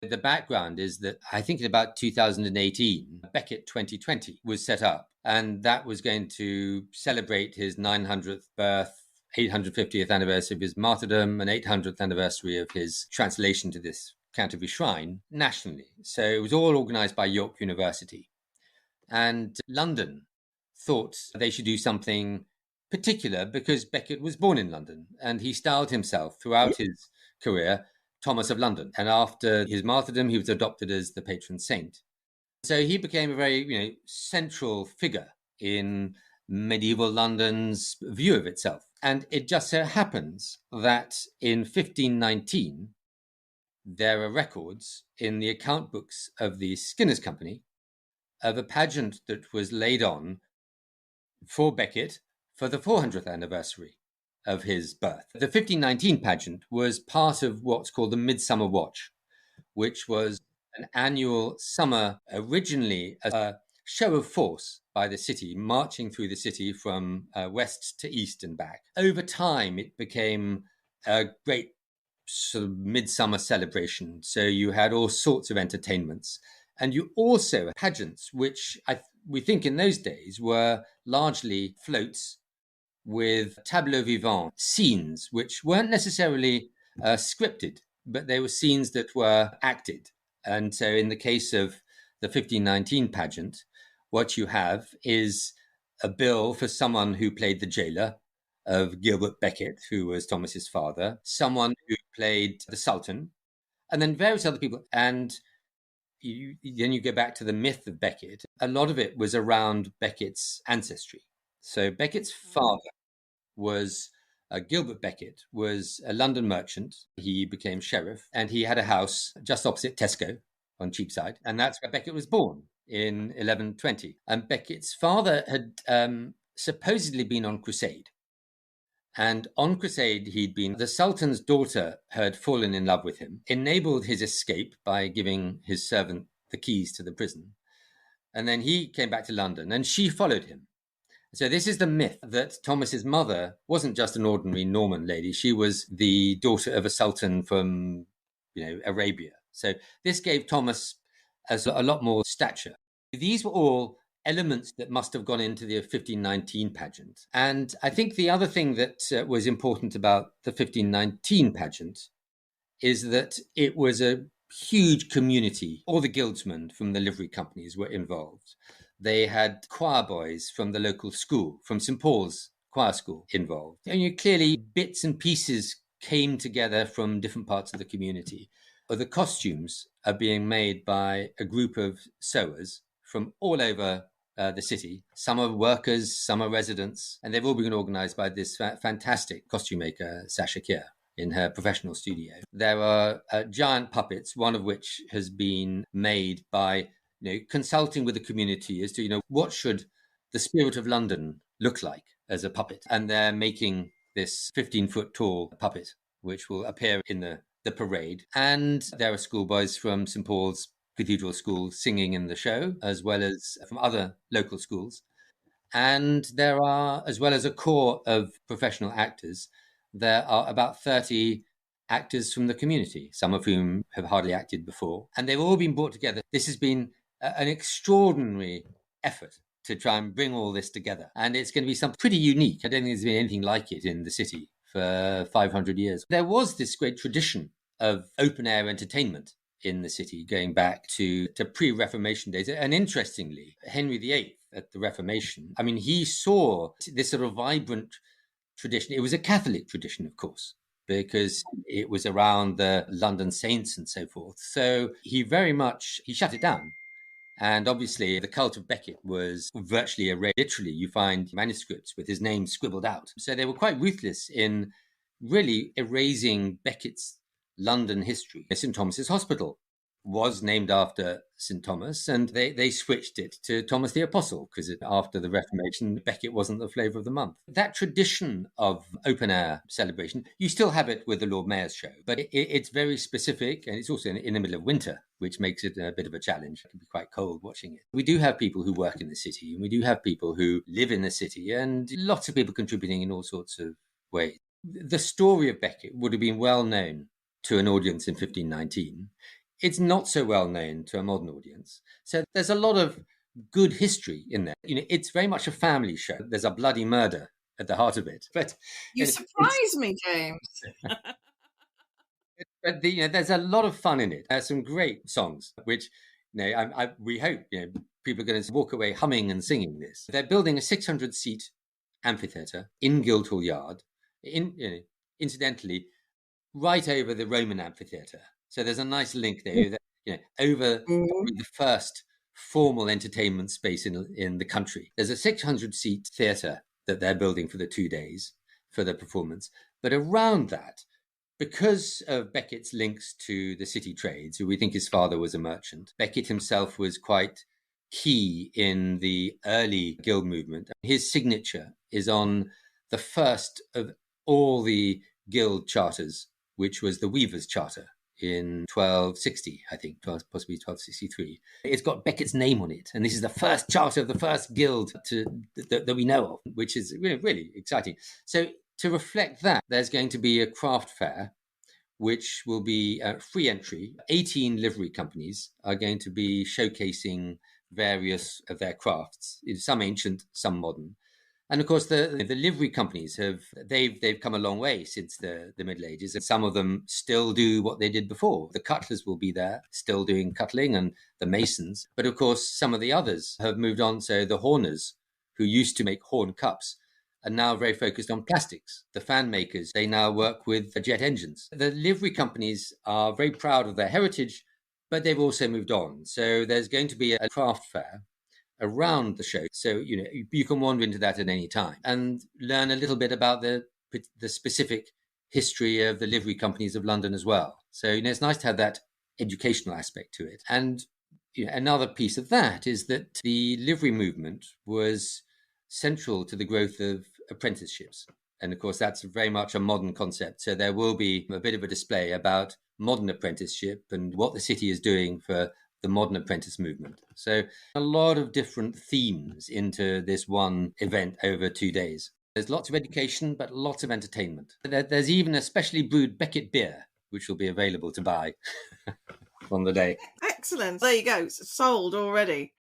The background is that I think in about 2018, Becket 2020 was set up, and that was going to celebrate his 900th birth, 850th anniversary of his martyrdom, and 800th anniversary of his translation to this Canterbury Shrine nationally. So it was all organized by York University. And London thought they should do something particular because Becket was born in London, and he styled himself throughout his career Thomas of London. And after his martyrdom, he was adopted as the patron saint. So he became a very, central figure in medieval London's view of itself. And it just so happens that in 1519, there are records in the account books of the Skinner's Company of a pageant that was laid on for Becket for the 400th anniversary of his birth. The 1519 pageant was part of what's called the Midsummer Watch, which was an annual summer, originally a show of force by the city, marching through the city from west to east and back. Over time, it became a great sort of midsummer celebration. So you had all sorts of entertainments. And you also had pageants, which we think in those days were largely floats with tableau vivant scenes, which weren't necessarily scripted, but they were scenes that were acted. And so in the case of the 1519 pageant, what you have is a bill for someone who played the jailer of Gilbert Becket, who was Thomas's father, someone who played the Sultan, and then various other people. And then you go back to the myth of Becket. A lot of it was around Becket's ancestry. So Becket's father was Gilbert Becket, was a London merchant. He became sheriff, and he had a house just opposite Tesco on Cheapside, and that's where Becket was born in 1120. And Becket's father had supposedly been on crusade. And on crusade, the Sultan's daughter had fallen in love with him, enabled his escape by giving his servant the keys to the prison. And then he came back to London, and she followed him. So this is the myth that Thomas's mother wasn't just an ordinary Norman lady. She was the daughter of a sultan from, Arabia. So this gave Thomas a lot more stature. These were all elements that must have gone into the 1519 pageant. And I think the other thing that was important about the 1519 pageant is that it was a huge community. All the guildsmen from the livery companies were involved. They had choir boys from the local school, from St. Paul's choir school involved. And clearly bits and pieces came together from different parts of the community. The costumes are being made by a group of sewers from all over the city. Some are workers, some are residents, and they've all been organized by this fantastic costume maker, Sasha Kier, in her professional studio. There are giant puppets, one of which has been made by consulting with the community as to, what should the spirit of London look like as a puppet. And they're making this 15-foot tall puppet, which will appear in the parade. And there are schoolboys from St. Paul's Cathedral School singing in the show, as well as from other local schools. And there are, as well as a corps of professional actors, there are about 30 actors from the community, some of whom have hardly acted before. And they've all been brought together. This has been an extraordinary effort to try and bring all this together. And it's going to be something pretty unique. I don't think there's been anything like it in the city for 500 years. There was this great tradition of open-air entertainment in the city going back to pre-Reformation days. And interestingly, Henry VIII at the Reformation, he saw this sort of vibrant tradition. It was a Catholic tradition, of course, because it was around the London saints and so forth. So he shut it down. And obviously, the cult of Becket was virtually erased. Literally, you find manuscripts with his name scribbled out. So they were quite ruthless in really erasing Becket's London history. St. Thomas's Hospital was named after St. Thomas, and they switched it to Thomas the Apostle, because after the Reformation, Becket wasn't the flavour of the month. That tradition of open-air celebration, you still have it with the Lord Mayor's show, but it's very specific, and it's also in the middle of winter, which makes it a bit of a challenge. It can be quite cold watching it. We do have people who work in the city, and we do have people who live in the city, and lots of people contributing in all sorts of ways. The story of Becket would have been well known to an audience in 1519. it's not so well known to a modern audience. So there's a lot of good history in there. It's very much a family show. There's a bloody murder at the heart of it. But You it's surprise me, James. but there's a lot of fun in it. There's some great songs, which we hope people are going to walk away humming and singing this. They're building a 600-seat amphitheatre in Guildhall Yard, incidentally, right over the Roman amphitheatre. So there's a nice link there. Over probably the first formal entertainment space in the country. There's a 600-seat theatre that they're building for the 2 days for the performance. But around that, because of Becket's links to the city trades, who we think his father was a merchant, Becket himself was quite key in the early guild movement. His signature is on the first of all the guild charters, which was the Weavers' Charter in 1260, I think, possibly 1263. It's got Becket's name on it, and this is the first charter of the first guild that we know of, which is really exciting. So to reflect that, there's going to be a craft fair, which will be free entry. 18 livery companies are going to be showcasing various of their crafts, some ancient, some modern. And of course, the livery companies they've come a long way since the Middle Ages. And some of them still do what they did before. The cutlers will be there, still doing cutling, and the masons. But of course, some of the others have moved on. So the horners, who used to make horn cups, are now very focused on plastics. The fan makers, they now work with jet engines. The livery companies are very proud of their heritage, but they've also moved on. So there's going to be a craft fair around the show. So, you can wander into that at any time and learn a little bit about the specific history of the livery companies of London as well. So, it's nice to have that educational aspect to it. And another piece of that is that the livery movement was central to the growth of apprenticeships. And of course, that's very much a modern concept. So there will be a bit of a display about modern apprenticeship and what the city is doing for the modern apprentice movement. So a lot of different themes into this one event over 2 days. There's lots of education, but lots of entertainment. There's even a specially brewed Becket beer, which will be available to buy on the day. Excellent. There you go. It's sold already.